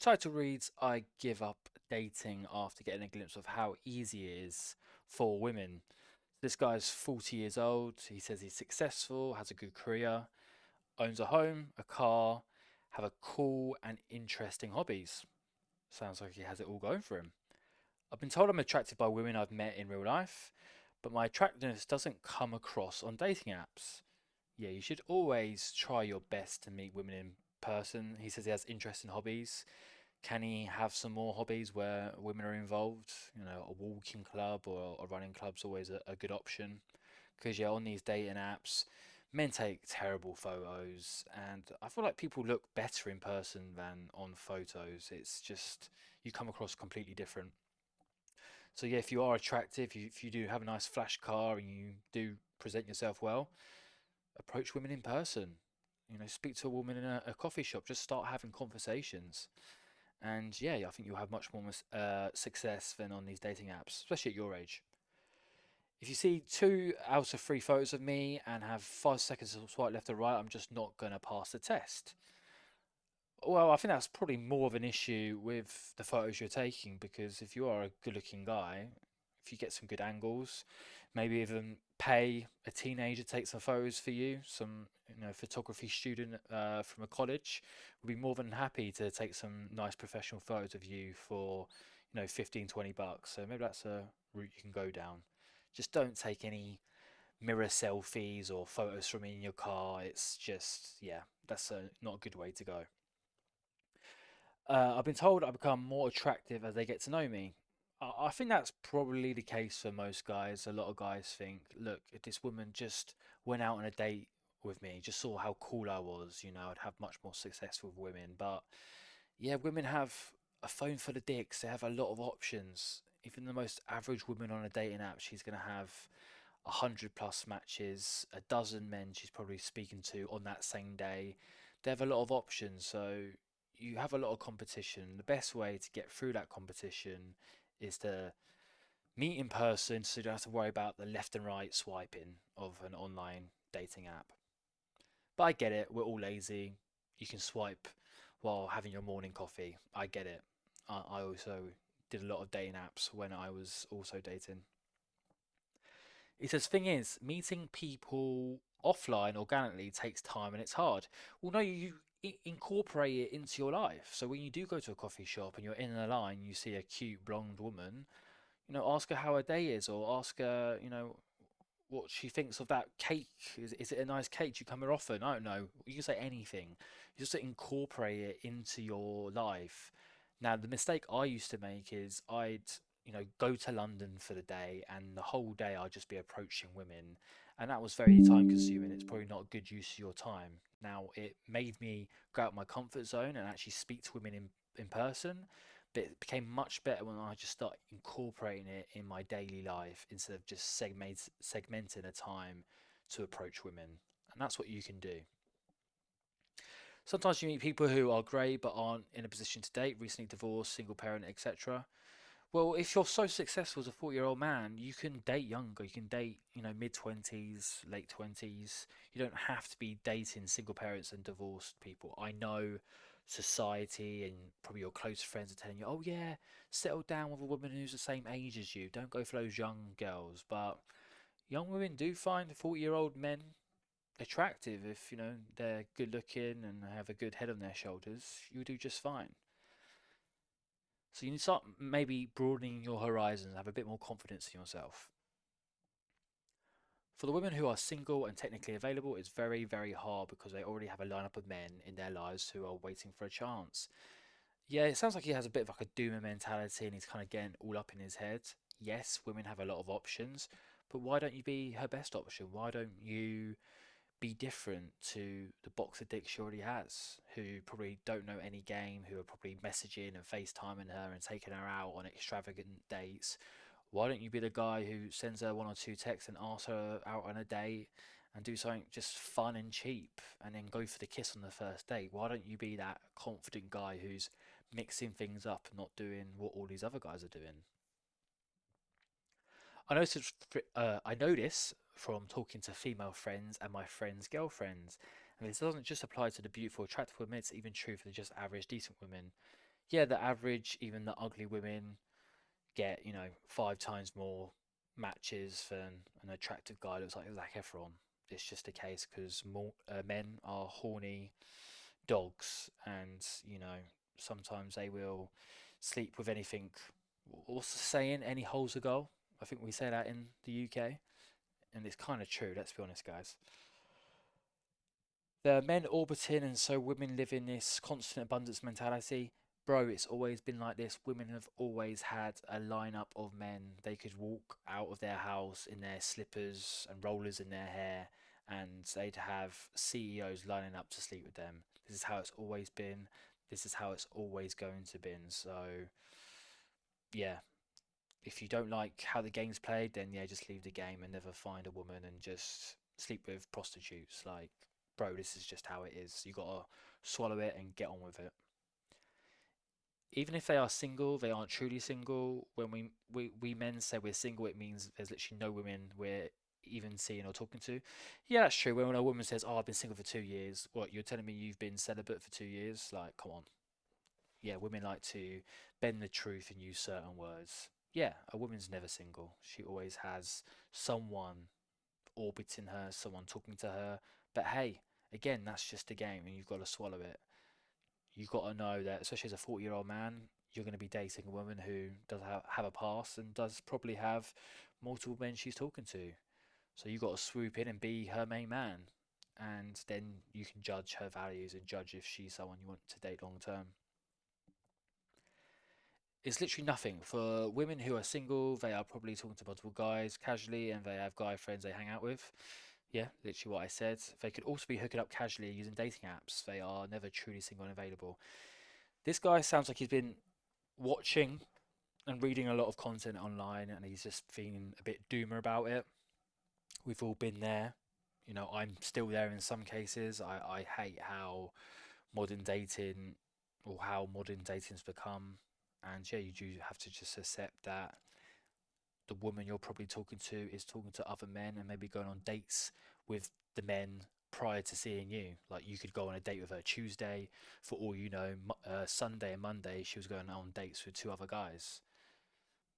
Title reads, I give up dating after getting a glimpse of how easy it is for women. This guy's 40 years old. He says he's successful, has a good career, owns a home, a car, have a cool and interesting hobbies. Sounds like he has it all going for him. I've been told I'm attracted by women I've met in real life, but my attractiveness doesn't come across on dating apps. Yeah, you should always try your best to meet women in person. He says he has interesting hobbies. Can he have some more hobbies where women are involved? You know, a walking club or a running club's always a good option. Because, yeah, on these dating apps, men take terrible photos, and I feel like people look better in person than on photos. It's just, you come across completely different. So, yeah, if you are attractive, if you do have a nice flash car and you do present yourself well, approach women in person. You know, speak to a woman in a coffee shop, just start having conversations. And yeah, I think you'll have much more success than on these dating apps, especially at your age. If you see 2 out of 3 photos of me and have 5 seconds to swipe left or right, I'm just not going to pass the test. Well, I think that's probably more of an issue with the photos you're taking because if you are a good looking guy, if you get some good angles, maybe even pay a teenager to take some photos for you, some photography student from a college would be more than happy to take some nice professional photos of you for 15, $20. So maybe that's a route you can go down. Just don't take any mirror selfies or photos from me in your car. It's just, yeah, that's not a good way to go. I've been told I become more attractive as they get to know me. I think that's probably the case for most guys. A lot of guys think, look, if this woman just went out on a date with me, just saw how cool I was, I'd have much more success with women. But yeah, women have a phone full of dicks. They have a lot of options. Even the most average woman on a dating app, she's going to have 100 plus matches, a dozen men she's probably speaking to on that same day. They have a lot of options, so you have a lot of competition. The best way to get through that competition is to meet in person so you don't have to worry about the left and right swiping of an online dating app. But I get it, we're all lazy. You can swipe while having your morning coffee. I get it. I also did a lot of dating apps when I was also dating. He says, thing is, meeting people offline organically takes time and it's hard. Well, no, you incorporate it into your life. So when you do go to a coffee shop and you're in a line, you see a cute blonde woman, ask her how her day is or ask her, what she thinks of that cake. Is it a nice cake? Do you come here often? I don't know. You can say anything. You just incorporate it into your life. Now, the mistake I used to make is I'd go to London for the day and the whole day I'd just be approaching women. And that was very time consuming. It's probably not a good use of your time. Now, it made me go out my comfort zone and actually speak to women in person, but it became much better when I just started incorporating it in my daily life instead of just segmenting a time to approach women. And that's what you can do. Sometimes you meet people who are great but aren't in a position to date, recently divorced, single parent, etc. Well, if you're so successful as a 40-year-old man, you can date younger. You can date, mid 20s, late 20s. You don't have to be dating single parents and divorced people. I know society and probably your close friends are telling you, oh, yeah, settle down with a woman who's the same age as you. Don't go for those young girls. But young women do find 40-year-old men attractive if, they're good looking and have a good head on their shoulders. You'll do just fine. So you need to start maybe broadening your horizons, have a bit more confidence in yourself. For the women who are single and technically available, it's very, very hard because they already have a lineup of men in their lives who are waiting for a chance. Yeah, it sounds like he has a bit of like a doomer mentality and he's kind of getting all up in his head. Yes, women have a lot of options, but why don't you be her best option? Why don't you be different to the box of dicks she already has, who probably don't know any game, who are probably messaging and FaceTiming her and taking her out on extravagant dates. Why don't you be the guy who sends her 1 or 2 texts and asks her out on a date and do something just fun and cheap and then go for the kiss on the first date? Why don't you be that confident guy who's mixing things up and not doing what all these other guys are doing? I know this from talking to female friends and my friends' girlfriends. And this doesn't just apply to the beautiful, attractive women, it's even true for the just average, decent women. Yeah, the average, even the ugly women get, 5 times more matches than an attractive guy that looks like Zac Efron. It's just a case because more men are horny dogs, and sometimes they will sleep with anything. What's the saying? Any hole's a goal. I think we say that in the UK, and it's kind of true. Let's be honest, guys. The men orbiting, and so women live in this constant abundance mentality. Bro, it's always been like this. Women have always had a lineup of men. They could walk out of their house in their slippers and rollers in their hair, and they'd have CEOs lining up to sleep with them. This is how it's always been. This is how it's always going to be. So, yeah, if you don't like how the game's played, then yeah, just leave the game and never find a woman and just sleep with prostitutes. Like, bro, this is just how it is. You gotta swallow it and get on with it. Even if they are single, they aren't truly single. When we men say we're single, it means there's literally no women we're even seeing or talking to. Yeah, that's true. When a woman says, "Oh, I've been single for 2 years," what, you're telling me you've been celibate for 2 years? Like, come on. Yeah, women like to bend the truth and use certain words. Yeah, a woman's never single. She always has someone orbiting her, someone talking to her. But hey, again, that's just a game and you've got to swallow it. You've got to know that, especially as a 40-year-old man, you're going to be dating a woman who does have a past and does probably have multiple men she's talking to. So you've got to swoop in and be her main man. And then you can judge her values and judge if she's someone you want to date long term. It's literally nothing. For women who are single, they are probably talking to multiple guys casually and they have guy friends they hang out with. Yeah, literally what I said. They could also be hooking up casually using dating apps. They are never truly single and available. This guy sounds like he's been watching and reading a lot of content online and he's just feeling a bit doomer about it. We've all been there. I'm still there in some cases. I hate how modern dating or how modern dating's become. And yeah, you do have to just accept that the woman you're probably talking to is talking to other men and maybe going on dates with the men prior to seeing you. Like you could go on a date with her Tuesday, for all you know, Sunday and Monday she was going on dates with two other guys.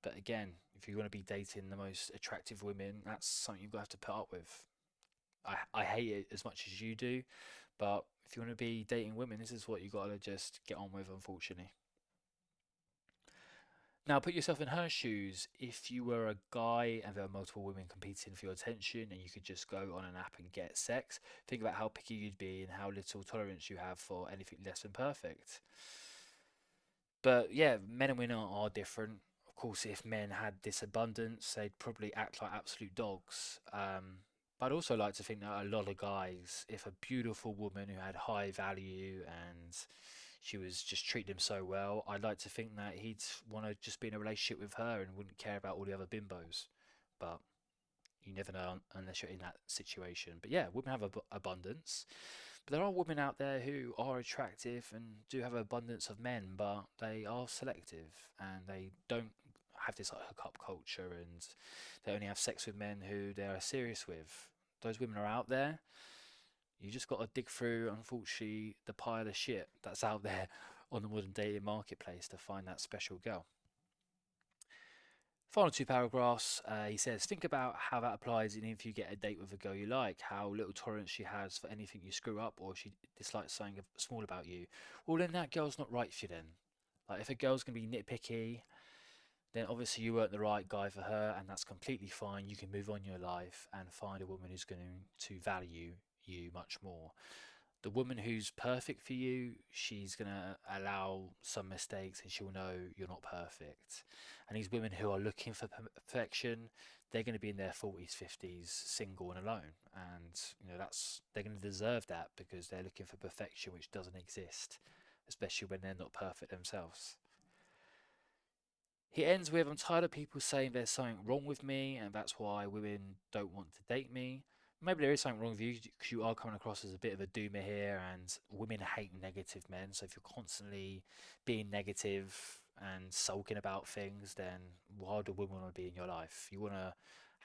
But again, if you want to be dating the most attractive women, that's something you've got to have to put up with. I hate it as much as you do, but if you want to be dating women, this is what you got to just get on with, unfortunately. Now, put yourself in her shoes. If you were a guy and there were multiple women competing for your attention and you could just go on an app and get sex, think about how picky you'd be and how little tolerance you have for anything less than perfect. But yeah, men and women are different. Of course, if men had this abundance, they'd probably act like absolute dogs. But I'd also like to think that a lot of guys, if a beautiful woman who had high value and she was just treating him so well, I'd like to think that he'd want to just be in a relationship with her and wouldn't care about all the other bimbos. But you never know unless you're in that situation. But yeah, women have abundance. But there are women out there who are attractive and do have an abundance of men, but they are selective and they don't have this like hookup culture and they only have sex with men who they are serious with. Those women are out there. You just got to dig through, unfortunately, the pile of shit that's out there on the modern dating marketplace to find that special girl. Final two paragraphs, he says, think about how that applies in if you get a date with a girl you like, how little tolerance she has for anything you screw up or she dislikes something small about you. Well, then that girl's not right for you then. Like, if a girl's going to be nitpicky, then obviously you weren't the right guy for her, and that's completely fine. You can move on in your life and find a woman who's going to value you much more. The woman who's perfect for you, she's going to allow some mistakes and she'll know you're not perfect. And these women who are looking for perfection, they're going to be in their 40s, 50s, single and alone. And, that's, they're going to deserve that because they're looking for perfection, which doesn't exist, especially when they're not perfect themselves. He ends with, I'm tired of people saying there's something wrong with me and that's why women don't want to date me. Maybe there is something wrong with you because you are coming across as a bit of a doomer here and women hate negative men. So if you're constantly being negative and sulking about things, then why would a woman want to be in your life? You want to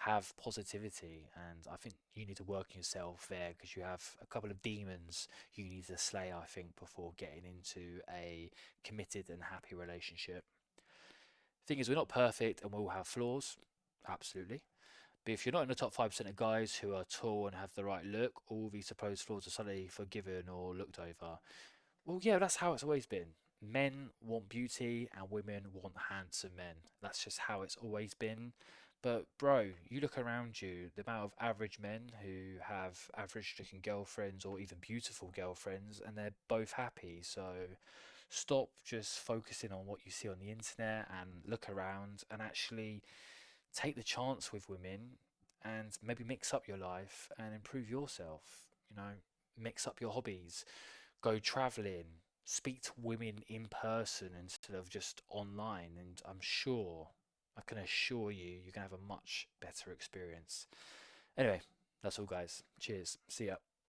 have positivity. And I think you need to work on yourself there because you have a couple of demons you need to slay, I think, before getting into a committed and happy relationship. Thing is, we're not perfect and we'll have flaws, absolutely. But if you're not in the top 5% of guys who are tall and have the right look, all these supposed flaws are suddenly forgiven or looked over. Well, yeah, that's how it's always been. Men want beauty and women want handsome men. That's just how it's always been. But, bro, you look around you, the amount of average men who have average looking girlfriends or even beautiful girlfriends, and they're both happy. So, stop just focusing on what you see on the internet and look around and actually take the chance with women and maybe mix up your life and improve yourself. You know, mix up your hobbies, go traveling, speak to women in person instead of just online. And I'm sure, I can assure you, you're going to have a much better experience. Anyway, that's all, guys. Cheers. See ya.